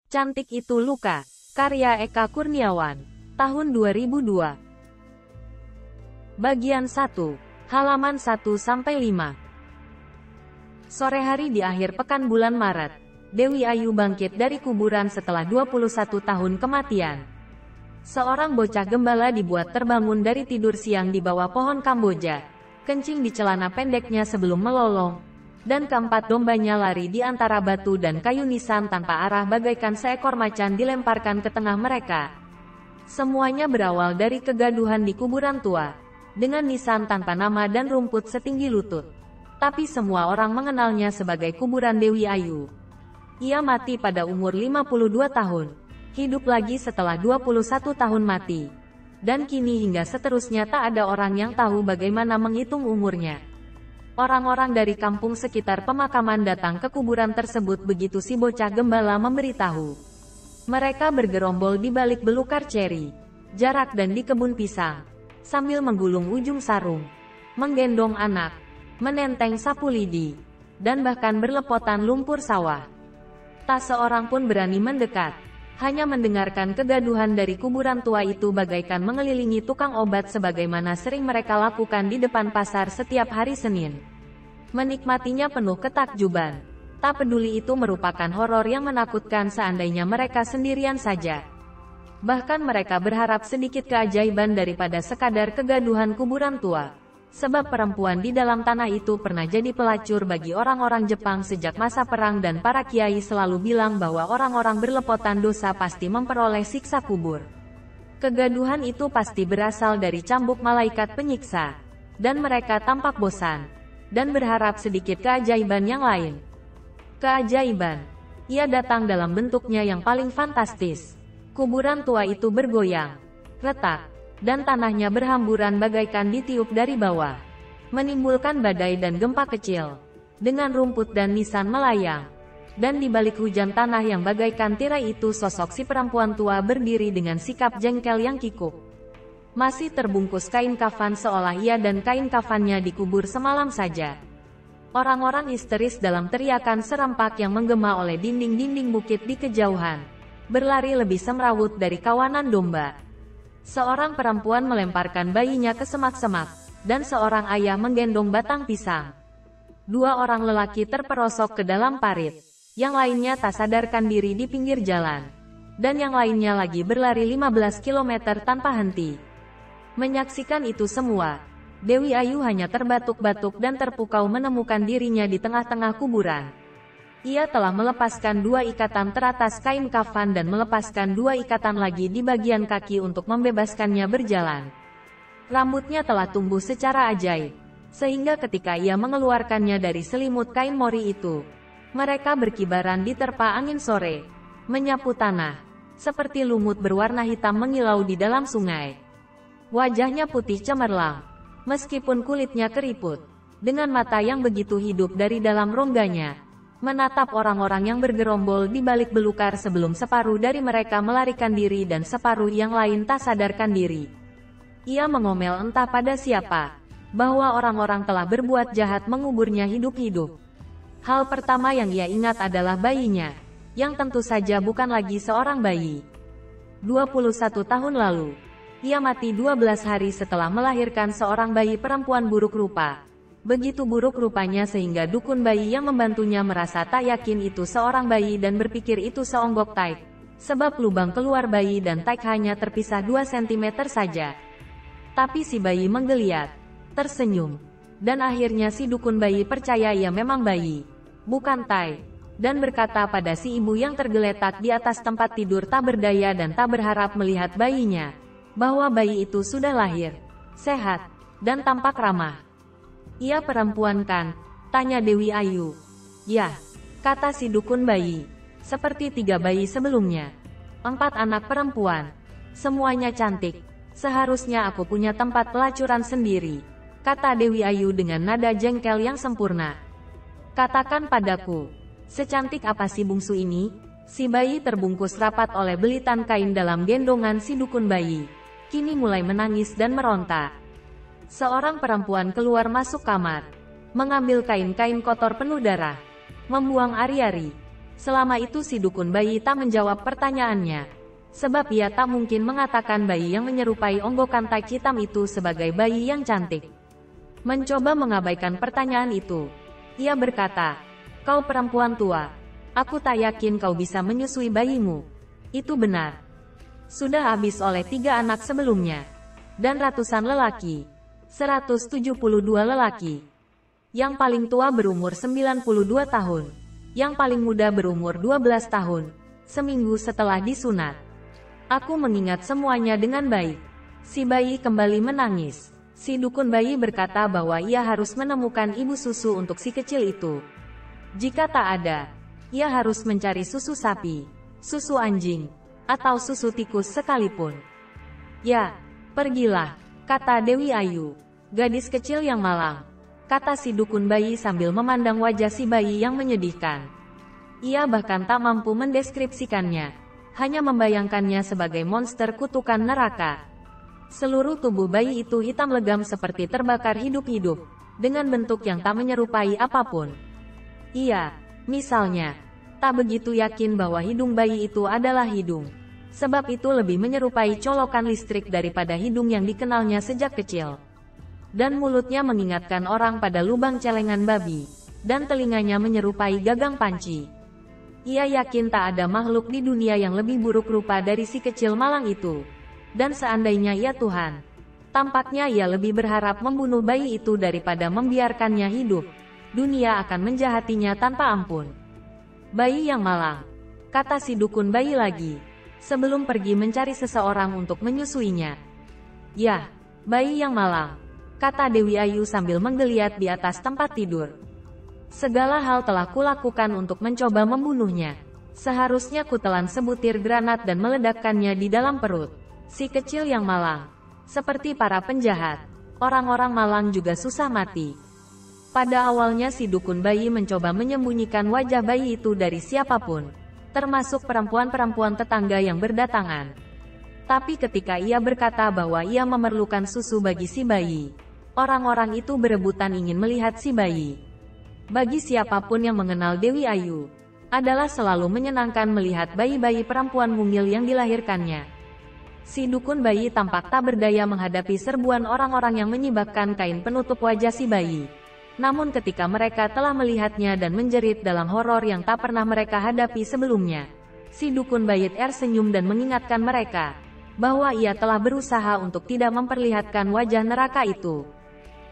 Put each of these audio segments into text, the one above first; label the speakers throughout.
Speaker 1: Cantik Itu Luka, karya Eka Kurniawan, tahun 2002. Bagian 1, halaman 1-5. Sore hari di akhir pekan bulan Maret, Dewi Ayu bangkit dari kuburan setelah 21 tahun kematian. Seorang bocah gembala dibuat terbangun dari tidur siang di bawah pohon Kamboja, kencing di celana pendeknya sebelum melolong, dan keempat dombanya lari di antara batu dan kayu nisan tanpa arah bagaikan seekor macan dilemparkan ke tengah mereka. Semuanya berawal dari kegaduhan di kuburan tua, dengan nisan tanpa nama dan rumput setinggi lutut. Tapi semua orang mengenalnya sebagai kuburan Dewi Ayu. Ia mati pada umur 52 tahun, hidup lagi setelah 21 tahun mati. Dan kini hingga seterusnya tak ada orang yang tahu bagaimana menghitung umurnya. Orang-orang dari kampung sekitar pemakaman datang ke kuburan tersebut begitu si bocah gembala memberitahu. Mereka bergerombol di balik belukar ceri, jarak dan di kebun pisang, sambil menggulung ujung sarung, menggendong anak, menenteng sapu lidi, dan bahkan berlepotan lumpur sawah. Tak seorang pun berani mendekat, hanya mendengarkan kegaduhan dari kuburan tua itu bagaikan mengelilingi tukang obat sebagaimana sering mereka lakukan di depan pasar setiap hari Senin. Menikmatinya penuh ketakjuban. Tak peduli itu merupakan horor yang menakutkan seandainya mereka sendirian saja. Bahkan mereka berharap sedikit keajaiban daripada sekadar kegaduhan kuburan tua. Sebab perempuan di dalam tanah itu pernah jadi pelacur bagi orang-orang Jepang sejak masa perang dan para kiai selalu bilang bahwa orang-orang berlepotan dosa pasti memperoleh siksa kubur. Kegaduhan itu pasti berasal dari cambuk malaikat penyiksa. Dan mereka tampak bosan, dan berharap sedikit keajaiban yang lain. Keajaiban. Ia datang dalam bentuknya yang paling fantastis. Kuburan tua itu bergoyang, retak, dan tanahnya berhamburan bagaikan ditiup dari bawah, menimbulkan badai dan gempa kecil, dengan rumput dan nisan melayang. Dan di balik hujan tanah yang bagaikan tirai itu sosok si perempuan tua berdiri dengan sikap jengkel yang kikuk. Masih terbungkus kain kafan seolah ia dan kain kafannya dikubur semalam saja. Orang-orang histeris dalam teriakan serempak yang menggema oleh dinding-dinding bukit di kejauhan, berlari lebih semrawut dari kawanan domba. Seorang perempuan melemparkan bayinya ke semak-semak, dan seorang ayah menggendong batang pisang. Dua orang lelaki terperosok ke dalam parit, yang lainnya tak sadarkan diri di pinggir jalan, dan yang lainnya lagi berlari 15 km tanpa henti. Menyaksikan itu semua, Dewi Ayu hanya terbatuk-batuk dan terpukau menemukan dirinya di tengah-tengah kuburan. Ia telah melepaskan 2 ikatan teratas kain kafan dan melepaskan 2 ikatan lagi di bagian kaki untuk membebaskannya berjalan. Rambutnya telah tumbuh secara ajaib, sehingga ketika ia mengeluarkannya dari selimut kain mori itu, mereka berkibaran diterpa angin sore, menyapu tanah, seperti lumut berwarna hitam mengilau di dalam sungai. Wajahnya putih cemerlang, meskipun kulitnya keriput, dengan mata yang begitu hidup dari dalam rongganya, menatap orang-orang yang bergerombol di balik belukar sebelum separuh dari mereka melarikan diri dan separuh yang lain tak sadarkan diri. Ia mengomel entah pada siapa, bahwa orang-orang telah berbuat jahat menguburnya hidup-hidup. Hal pertama yang ia ingat adalah bayinya, yang tentu saja bukan lagi seorang bayi. 21 tahun lalu, ia mati 12 hari setelah melahirkan seorang bayi perempuan buruk rupa. Begitu buruk rupanya sehingga dukun bayi yang membantunya merasa tak yakin itu seorang bayi dan berpikir itu seonggok taik. Sebab lubang keluar bayi dan taik hanya terpisah 2 cm saja. Tapi si bayi menggeliat, tersenyum. Dan akhirnya si dukun bayi percaya ia memang bayi, bukan taik. Dan berkata pada si ibu yang tergeletak di atas tempat tidur tak berdaya dan tak berharap melihat bayinya, bahwa bayi itu sudah lahir, sehat, dan tampak ramah. "Ia perempuan kan?" tanya Dewi Ayu. "Ya," kata si dukun bayi, "seperti 3 bayi sebelumnya. 4 anak perempuan. Semuanya cantik. Seharusnya aku punya tempat pelacuran sendiri," kata Dewi Ayu dengan nada jengkel yang sempurna. "Katakan padaku, secantik apa si bungsu ini?" Si bayi terbungkus rapat oleh belitan kain dalam gendongan si dukun bayi, kini mulai menangis dan meronta. Seorang perempuan keluar masuk kamar, mengambil kain-kain kotor penuh darah, membuang ari-ari, Selama itu si dukun bayi tak menjawab pertanyaannya. Sebab ia tak mungkin mengatakan bayi yang menyerupai onggokan tai hitam itu sebagai bayi yang cantik. Mencoba mengabaikan pertanyaan itu, ia berkata, "Kau perempuan tua. Aku tak yakin kau bisa menyusui bayimu." Itu benar. Sudah habis oleh 3 anak sebelumnya. Dan ratusan lelaki. 172 lelaki. Yang paling tua berumur 92 tahun. Yang paling muda berumur 12 tahun. Seminggu setelah disunat. Aku mengingat semuanya dengan baik. Si bayi kembali menangis. Si dukun bayi berkata bahwa ia harus menemukan ibu susu untuk si kecil itu. Jika tak ada, ia harus mencari susu sapi, susu anjing, atau susu tikus sekalipun. "Ya, pergilah," kata Dewi Ayu. "Gadis kecil yang malang," kata si dukun bayi sambil memandang wajah si bayi yang menyedihkan. Ia bahkan tak mampu mendeskripsikannya, hanya membayangkannya sebagai monster kutukan neraka. Seluruh tubuh bayi itu hitam legam seperti terbakar hidup-hidup, dengan bentuk yang tak menyerupai apapun. Ia, misalnya, tak begitu yakin bahwa hidung bayi itu adalah hidung. Sebab itu lebih menyerupai colokan listrik daripada hidung yang dikenalnya sejak kecil. Dan mulutnya mengingatkan orang pada lubang celengan babi, dan telinganya menyerupai gagang panci. Ia yakin tak ada makhluk di dunia yang lebih buruk rupa dari si kecil malang itu. Dan seandainya ia Tuhan, tampaknya ia lebih berharap membunuh bayi itu daripada membiarkannya hidup. Dunia akan menjahatinya tanpa ampun. "Bayi yang malang," kata si dukun bayi lagi, sebelum pergi mencari seseorang untuk menyusuinya. "Yah, bayi yang malang," kata Dewi Ayu sambil menggeliat di atas tempat tidur. "Segala hal telah kulakukan untuk mencoba membunuhnya. Seharusnya kutelan sebutir granat dan meledakkannya di dalam perut si kecil yang malang. Seperti para penjahat, orang-orang malang juga susah mati." Pada awalnya si dukun bayi mencoba menyembunyikan wajah bayi itu dari siapapun, termasuk perempuan-perempuan tetangga yang berdatangan. Tapi ketika ia berkata bahwa ia memerlukan susu bagi si bayi, orang-orang itu berebutan ingin melihat si bayi. Bagi siapapun yang mengenal Dewi Ayu, adalah selalu menyenangkan melihat bayi-bayi perempuan mungil yang dilahirkannya. Si dukun bayi tampak tak berdaya menghadapi serbuan orang-orang yang menyibakkan kain penutup wajah si bayi. Namun ketika mereka telah melihatnya dan menjerit dalam horor yang tak pernah mereka hadapi sebelumnya, si dukun bayi tersenyum dan mengingatkan mereka bahwa ia telah berusaha untuk tidak memperlihatkan wajah neraka itu.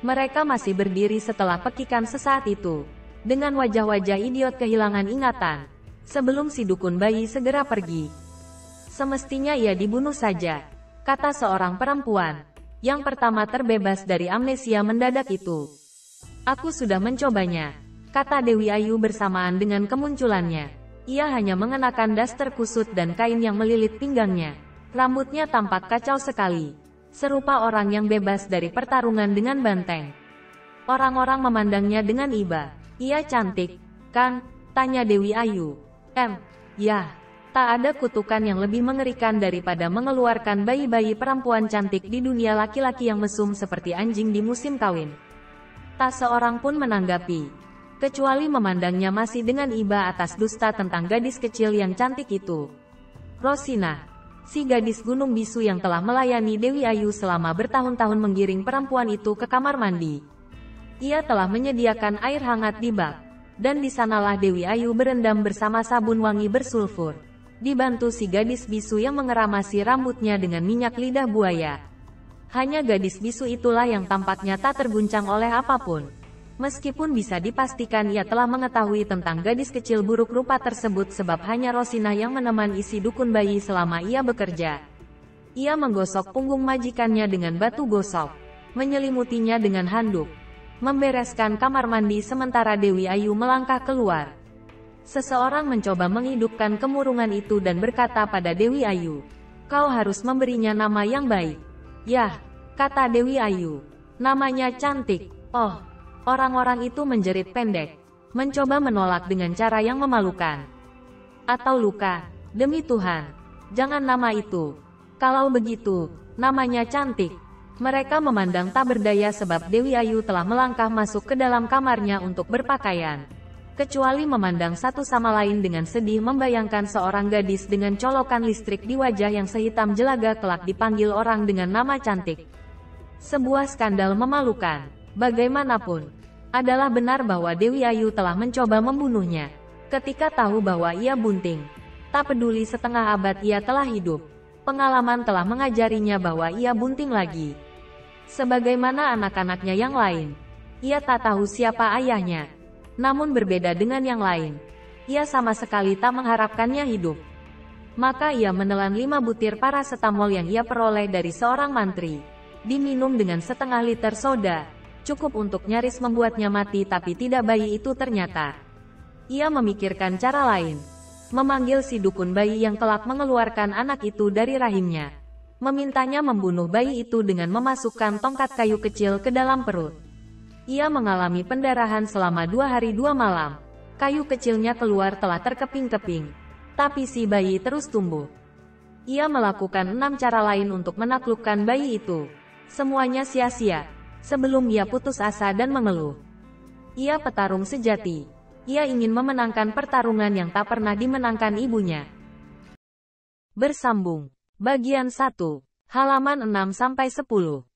Speaker 1: Mereka masih berdiri setelah pekikan sesaat itu, dengan wajah-wajah idiot kehilangan ingatan, sebelum si dukun bayi segera pergi. "Semestinya ia dibunuh saja," kata seorang perempuan, yang pertama terbebas dari amnesia mendadak itu. "Aku sudah mencobanya," kata Dewi Ayu bersamaan dengan kemunculannya. Ia hanya mengenakan daster kusut dan kain yang melilit pinggangnya. Rambutnya tampak kacau sekali, serupa orang yang bebas dari pertarungan dengan banteng. Orang-orang memandangnya dengan iba. "Ia cantik, kan?" tanya Dewi Ayu. Ya, tak ada kutukan yang lebih mengerikan daripada mengeluarkan bayi-bayi perempuan cantik di dunia laki-laki yang mesum seperti anjing di musim kawin." Tak seorang pun menanggapi, kecuali memandangnya masih dengan iba atas dusta tentang gadis kecil yang cantik itu. Rosina, si gadis gunung bisu yang telah melayani Dewi Ayu selama bertahun-tahun menggiring perempuan itu ke kamar mandi. Ia telah menyediakan air hangat di bak, dan di sanalah Dewi Ayu berendam bersama sabun wangi bersulfur, dibantu si gadis bisu yang mengeramasi rambutnya dengan minyak lidah buaya. Hanya gadis bisu itulah yang tampaknya tak terguncang oleh apapun. Meskipun bisa dipastikan ia telah mengetahui tentang gadis kecil buruk rupa tersebut sebab hanya Rosina yang menemani si dukun bayi selama ia bekerja. Ia menggosok punggung majikannya dengan batu gosok, menyelimutinya dengan handuk, membereskan kamar mandi sementara Dewi Ayu melangkah keluar. Seseorang mencoba menghidupkan kemurungan itu dan berkata pada Dewi Ayu, "Kau harus memberinya nama yang baik." "Yah," kata Dewi Ayu, "namanya cantik." "Oh." Orang-orang itu menjerit pendek, mencoba menolak dengan cara yang memalukan. "Atau luka, demi Tuhan, jangan nama itu. Kalau begitu, namanya cantik." Mereka memandang tak berdaya sebab Dewi Ayu telah melangkah masuk ke dalam kamarnya untuk berpakaian. kecuali memandang satu sama lain dengan sedih membayangkan seorang gadis dengan colokan listrik di wajah yang sehitam jelaga kelak dipanggil orang dengan nama cantik. Sebuah skandal memalukan. Bagaimanapun, adalah benar bahwa Dewi Ayu telah mencoba membunuhnya. Ketika tahu bahwa ia bunting, tak peduli setengah abad ia telah hidup, pengalaman telah mengajarinya bahwa ia bunting lagi. Sebagaimana anak-anaknya yang lain, ia tak tahu siapa ayahnya. Namun berbeda dengan yang lain, ia sama sekali tak mengharapkannya hidup. Maka ia menelan 5 butir parasetamol yang ia peroleh dari seorang mantri. Diminum dengan setengah liter soda, cukup untuk nyaris membuatnya mati, tapi tidak bayi itu ternyata. Ia memikirkan cara lain. Memanggil si dukun bayi yang kelak mengeluarkan anak itu dari rahimnya. Memintanya membunuh bayi itu dengan memasukkan tongkat kayu kecil ke dalam perut. Ia mengalami pendarahan selama 2 hari 2 malam. Kayu kecilnya keluar telah terkeping-keping. Tapi si bayi terus tumbuh. Ia melakukan 6 cara lain untuk menaklukkan bayi itu. Semuanya sia-sia. Sebelum ia putus asa dan mengeluh. Ia petarung sejati. Ia ingin memenangkan pertarungan yang tak pernah dimenangkan ibunya. Bersambung. Bagian 1. Halaman 6-10.